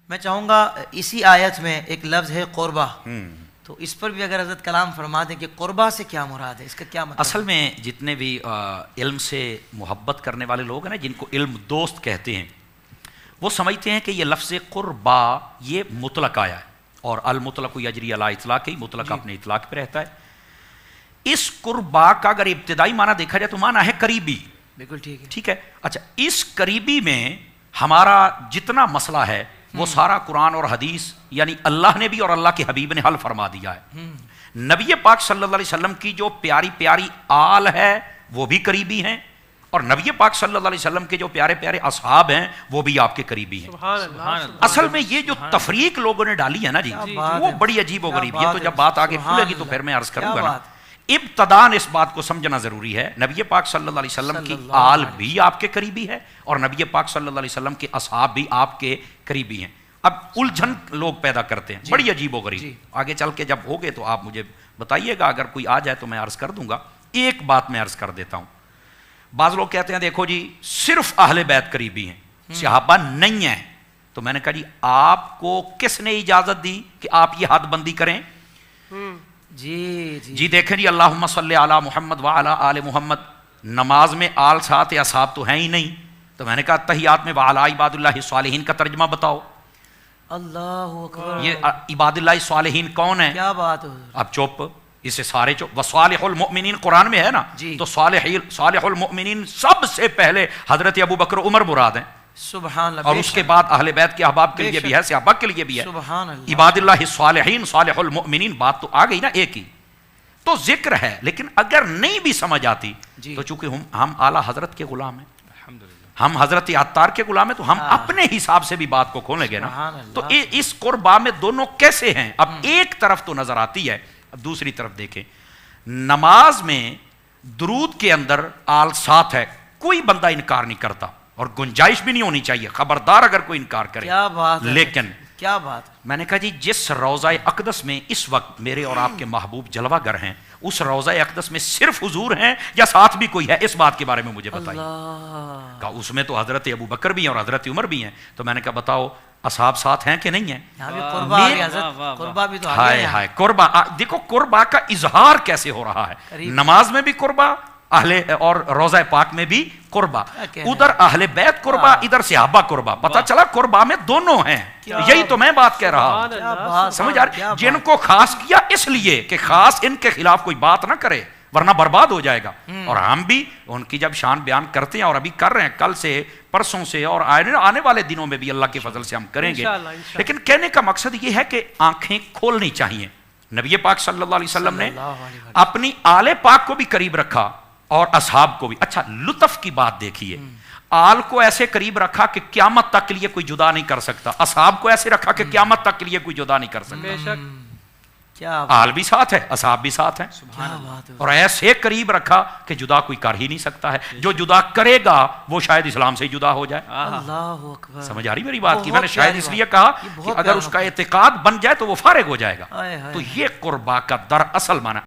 میں چاہوں گا اسی آیت میں ایک لفظ ہے قربہ، تو اس پر بھی اگر حضرت کلام فرما دیں کہ قربہ سے کیا مراد ہے، اس کا کیا مطلب؟ اصل میں جتنے بھی علم سے محبت کرنے والے لوگ ہیں نا، جن کو علم دوست کہتے ہیں، وہ سمجھتے ہیں کہ یہ لفظ قربہ یہ مطلق آیا ہے، اور المطلق یجری علی اطلاق، ہی مطلق اپنے اطلاق پہ رہتا ہے۔ اس قربہ کا اگر ابتدائی معنی دیکھا جائے تو معنی ہے قریبی، بالکل ٹھیک ہے، ٹھیک ہے۔ اچھا، اس قریبی میں ہمارا جتنا مسئلہ ہے وہ سارا قرآن اور حدیث یعنی اللہ نے بھی اور اللہ کے حبیب نے حل فرما دیا ہے۔ نبی پاک صلی اللہ علیہ وسلم کی جو پیاری پیاری آل ہے وہ بھی قریبی ہیں، اور نبی پاک صلی اللہ علیہ وسلم کے جو پیارے پیارے اصحاب ہیں وہ بھی آپ کے قریبی ہیں۔ اصل میں یہ جو تفریق لوگوں نے ڈالی ہے نا جی، وہ بڑی عجیب و غریب، یہ تو جب بات آگے کھلے گی تو پھر میں عرض کروں گا نا۔ ابتداً اس بات کو سمجھنا ضروری ہے، نبی پاک صلی اللہ علیہ وسلم کی آل بھی آپ کے قریبی ہے، اور نبی پاک صلی اللہ علیہ وسلم کے اصحاب بھی آپ کے قریبی ہیں۔ اب الجھن لوگ پیدا کرتے ہیں، بڑی عجیب و غریب۔ آگے چل کے جب ہوگے تو آپ مجھے بتائیے گا، اگر کوئی آ جائے تو میں عرض کر دوں گا۔ ایک بات میں عرض کر دیتا ہوں، بعض لوگ کہتے ہیں دیکھو جی صرف اہل بیت قریبی ہیں، صحابہ نہیں ہیں، تو میں نے کہا جی آپ کو کس نے اجازت دی کہ آپ یہ حد بندی کریں؟ جی دیکھیں جی، اللہم صلی علی محمد وعلی آل محمد، نماز میں آل ساتھ یا اصحاب تو ہیں ہی نہیں، تو میں نے کہا تحیات میں وعلی عباد اللہ الصالحین کا ترجمہ بتاؤ۔ اللہ اکبر، یہ عباد اللہ الصالحین کون ہیں؟ کیا بات ہے، اب چپ، اسے سارے چپ۔ وصالح المؤمنین قرآن میں ہے نا، تو صالح المؤمنین سب سے پہلے حضرت ابو بکر عمر مراد ہیں، سبحان اللہ، اور اس کے بعد اہل بیت کے احباب کے لیے بھی ہے، صحابہ کے لیے بھی ہے، سبحان اللہ، عباد اللہ الصالحین صالح المؤمنین، بات تو آ گئی نا ایک ہی، تو ذکر ہے۔ لیکن اگر نہیں بھی سمجھ آتی تو چونکہ ہم اعلیٰ حضرت کے غلام ہیں، ہم حضرت عطار کے غلام ہیں، تو ہم اپنے حساب سے بھی بات کو کھولیں گے نا۔ تو اس قربا میں دونوں کیسے ہیں؟ اب ایک طرف تو نظر آتی ہے، اب دوسری طرف دیکھیں، نماز میں درود کے اندر آل ساتھ ہے، کوئی بندہ انکار نہیں کرتا، اور گنجائش بھی نہیں ہونی چاہیے، خبردار اگر کوئی انکار کرے۔ کیا بات ہے، لیکن کیا بات، میں نے کہا جی جس روضہ اقدس میں اس وقت میرے اور آپ کے محبوب جلوہ گر ہیں، اس روضہ اقدس میں صرف حضور ہیں یا ساتھ بھی کوئی ہے؟ اس بات کے بارے میں مجھے بتائیے۔ کہا اس میں تو حضرت ابو بکر بھی ہیں اور حضرت عمر بھی ہیں، تو میں نے کہا بتاؤ اصحاب ساتھ ہیں کہ نہیں ہیں؟ قربہ بھی تو ہائے ہائے، قربہ، دیکھو قربہ کا اظہار کیسے ہو رہا ہے، نماز میں بھی قربہ، اہل اور روضہ پاک میں بھی قربہ، ادھر اہل بیت قربہ، ادھر صحابہ قربہ، پتہ چلا قربہ میں دونوں ہیں۔ یہی تو میں بات کہہ رہا ہوں، سمجھ آ رہی؟ جن کو خاص کیا اس لیے کہ خاص ان کے خلاف کوئی بات نہ کرے ورنہ برباد ہو جائے گا، اور ہم بھی ان کی جب شان بیان کرتے ہیں، اور ابھی کر رہے ہیں، کل سے پرسوں سے اور آنے والے دنوں میں بھی اللہ کے فضل سے ہم کریں گے۔ لیکن کہنے کا مقصد یہ ہے کہ آنکھیں کھولنی چاہیے۔ نبی پاک صلی اللہ علیہ وسلم نے اپنی آل پاک کو بھی قریب رکھا اور اصحاب کو بھی۔ اچھا، لطف کی بات دیکھیے، آل کو ایسے قریب رکھا کہ قیامت تک کے لیے کوئی جدا نہیں کر سکتا، اصحاب کو ایسے رکھا کہ قیامت تک کے لیے کوئی جدا نہیں کر سکتا۔ آل بھی ساتھ ہے، اصحاب بھی ساتھ ہیں، اور ایسے قریب رکھا کہ جدا کوئی کر ہی نہیں سکتا ہے، جو جدا کرے گا وہ شاید اسلام سے جدا ہو جائے۔ اللہ اکبر، سمجھ آ رہی میری بات کی؟ میں نے شاید اس لیے کہا کہ اگر اس کا اعتقاد بن جائے تو وہ فارغ ہو جائے گا۔ تو یہ قربا کا در اصل معنی